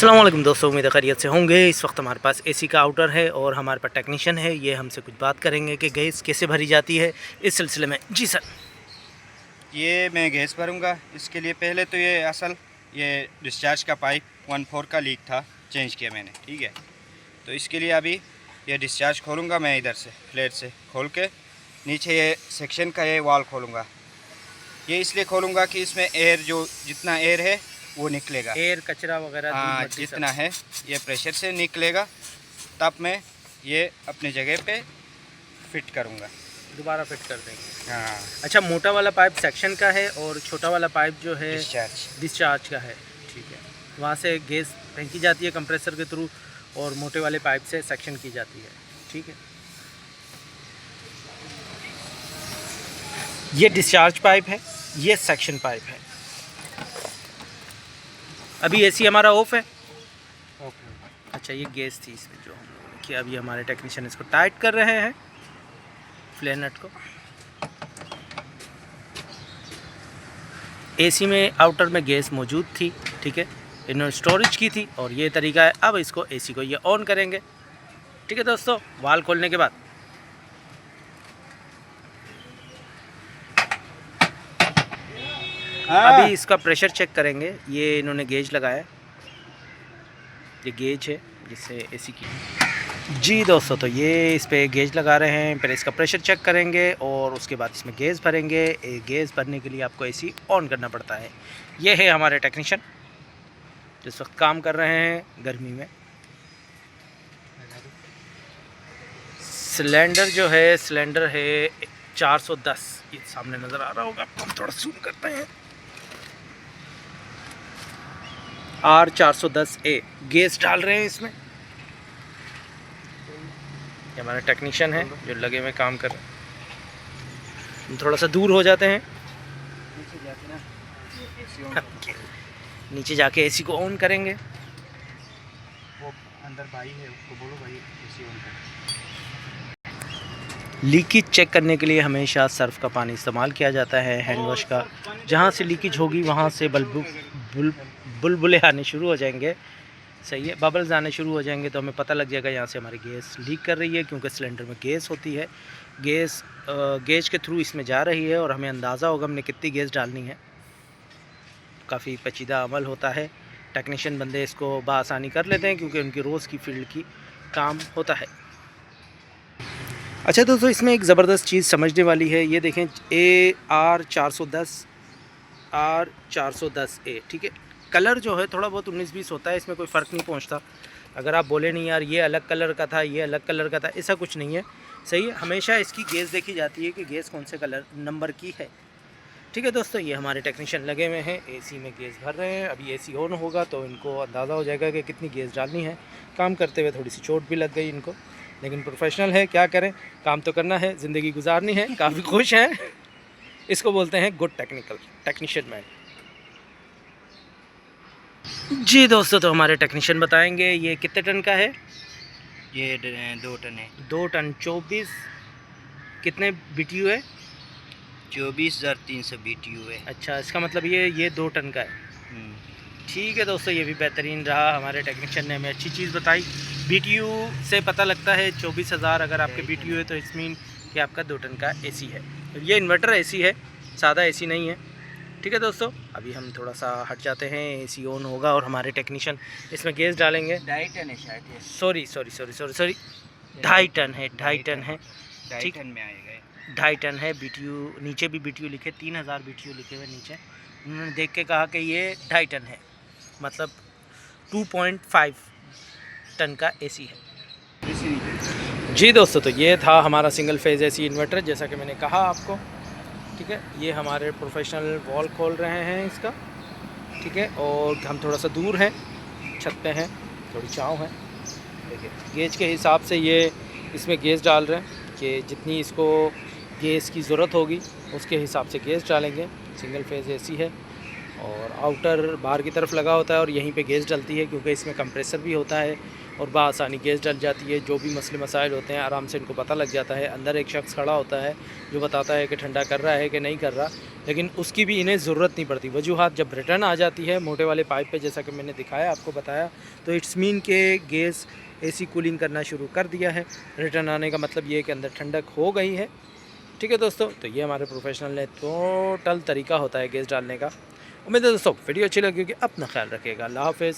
अस्सलाम वालेकुम दोस्तों, उम्मीद है खैरियत से होंगे। इस वक्त हमारे पास एसी का आउटर है और हमारे पास टेक्नीशियन है। ये हमसे कुछ बात करेंगे कि गैस कैसे भरी जाती है इस सिलसिले में। जी सर। ये मैं गैस भरूंगा। इसके लिए पहले तो ये डिस्चार्ज का पाइप 1/4 का लीक था, चेंज किया मैंने। ठीक है, तो इसके लिए अभी ये डिस्चार्ज खोलूँगा मैं, इधर से फ्लेट से खोल के नीचे ये सेक्शन का ये वाल खोलूँगा। ये इसलिए खोलूँगा कि इसमें एयर, जो जितना एयर है वो निकलेगा, एयर कचरा वगैरह हाँ जितना है ये प्रेशर से निकलेगा। तब मैं ये अपने जगह पे फिट करूँगा, दोबारा फिट कर देंगे। हाँ। अच्छा, मोटा वाला पाइप सेक्शन का है और छोटा वाला पाइप जो है डिस्चार्ज का है। ठीक है, वहाँ से गैस फेंकी जाती है कंप्रेसर के थ्रू और मोटे वाले पाइप से सेक्शन की जाती है। ठीक है, ये डिस्चार्ज पाइप है, ये सेक्शन पाइप है। अभी एसी हमारा ऑफ है। अच्छा, ये गैस थी इसमें जो हम लोगों ने किया। अभी हमारे टेक्नीशियन इसको टाइट कर रहे हैं, फ्लेयर नट को। एसी में आउटर में गैस मौजूद थी, ठीक है, इन्होंने स्टोरेज की थी और ये तरीका है। अब इसको एसी को ये ऑन करेंगे। ठीक है दोस्तों, वाल खोलने के बाद अभी इसका प्रेशर चेक करेंगे। ये इन्होंने गेज लगाया, ये गेज है जिससे एसी की। जी दोस्तों, तो ये इस पे गेज लगा रहे हैं। पहले इसका प्रेशर चेक करेंगे और उसके बाद इसमें गैस भरेंगे। गैस भरने के लिए आपको एसी ऑन करना पड़ता है। ये है हमारे टेक्नीशियन जिस वक्त काम कर रहे हैं गर्मी में। सिलेंडर जो है, सिलेंडर है 410। ये सामने नज़र आ रहा होगा आपको, हम थोड़ा जूम करते हैं। R410A गैस डाल रहे हैं इसमें। ये हमारे टेक्नीशियन है जो लगे हुए काम कर रहे हैं। हम थोड़ा सा दूर हो जाते हैं, नीचे जाके एसी को ऑन करेंगे। वो अंदर भाई है, उसको बोलो भाई एसी ऑन कर। लीकेज चेक करने के लिए हमेशा सर्फ का पानी इस्तेमाल किया जाता है, हैंड वॉश का। जहाँ से लीकेज होगी वहाँ से बुलबुले आने शुरू हो जाएंगे। सही है, बबल्स आने शुरू हो जाएंगे तो हमें पता लग जाएगा यहाँ से हमारी गैस लीक कर रही है, क्योंकि सिलेंडर में गैस होती है। गैस गेज के थ्रू इसमें जा रही है और हमें अंदाज़ा होगा हमने कितनी गैस डालनी है। काफ़ी पेचीदा अमल होता है, टेक्नीशियन बंदे इसको बआसानी कर लेते हैं क्योंकि उनकी रोज़ की फील्ड की काम होता है। अच्छा दोस्तों, इसमें एक ज़बरदस्त चीज़ समझने वाली है। ये देखें, R410A, ठीक है। कलर जो है थोड़ा बहुत 19-20 होता है, इसमें कोई फ़र्क नहीं पहुंचता। अगर आप बोले नहीं यार ये अलग कलर का था, ये अलग कलर का था, ऐसा कुछ नहीं है। सही है, हमेशा इसकी गैस देखी जाती है कि गैस कौन से कलर नंबर की है। ठीक है दोस्तों, ये हमारे टेक्नीशियन लगे हुए हैं, एसी में गैस भर रहे हैं। अभी एसी ऑन होगा तो इनको अंदाज़ा हो जाएगा कि कितनी गैस डालनी है। काम करते हुए थोड़ी सी चोट भी लग गई इनको, लेकिन प्रोफेशनल है, क्या करें, काम तो करना है, ज़िंदगी गुजारनी है। काफ़ी खुश हैं, इसको बोलते हैं गुड टेक्नीशियन मैन। जी दोस्तों, तो हमारे टेक्नीशियन बताएंगे ये कितने टन का है। ये 2 टन है। 2 टन 24 कितने BTU है? 24,300 BTU है। अच्छा, इसका मतलब ये 2 टन का है। ठीक है दोस्तों, ये भी बेहतरीन रहा। हमारे टेक्नीशियन ने हमें अच्छी चीज़ बताई। BTU से पता लगता है 24,000 अगर आपके BTU है तो इस मीन कि आपका 2 टन का एसी है। ये इन्वर्टर एसी है, सादा एसी नहीं है। ठीक है दोस्तों, अभी हम थोड़ा सा हट जाते हैं, एसी ऑन होगा और हमारे टेक्नीशियन इसमें गैस डालेंगे। 2.5 टन है शायद ये। सॉरी 2.5 टन है, 2.5 टन है। 2.5 टन में आएगा। 2.5 टन है। BTU नीचे भी BTU लिखे, 3000 BTU लिखे हुए नीचे। उन्होंने देख के कहा कि ये 2.5 टन है, मतलब 2.5 टन का एसी है। जी दोस्तों, तो ये था हमारा सिंगल फेज़ एसी इन्वर्टर, जैसा कि मैंने कहा आपको। ठीक है, ये हमारे प्रोफेशनल वॉल खोल रहे हैं इसका। ठीक है, और हम थोड़ा सा दूर हैं, छत पे हैं, थोड़ी छाँव है। देखिए, गेज के हिसाब से ये इसमें गैस डाल रहे हैं कि जितनी इसको गैस की ज़रूरत होगी उसके हिसाब से गैस डालेंगे। सिंगल फेज़ एसी है और आउटर बाहर की तरफ लगा होता है और यहीं पे गैस डलती है, क्योंकि इसमें कंप्रेसर भी होता है और बआसानी गैस डल जाती है। जो भी मसले मसाइल होते हैं आराम से इनको पता लग जाता है। अंदर एक शख्स खड़ा होता है जो बताता है कि ठंडा कर रहा है कि नहीं कर रहा, लेकिन उसकी भी इन्हें ज़रूरत नहीं पड़ती। वजूहात जब रिटर्न आ जाती है मोटे वाले पाइप पे, जैसा कि मैंने दिखाया आपको बताया, तो इट्स मीन के गैस एसी कूलिंग करना शुरू कर दिया है। रिटर्न आने का मतलब ये है कि अंदर ठंडक हो गई है। ठीक है दोस्तों, तो ये हमारे प्रोफेशनल ने टोटल तरीका होता है गैस डालने का। उम्मीद है दोस्तों वीडियो अच्छी लगी कि अपना ख्याल रखिएगा। अल्लाह हाफ़िज़।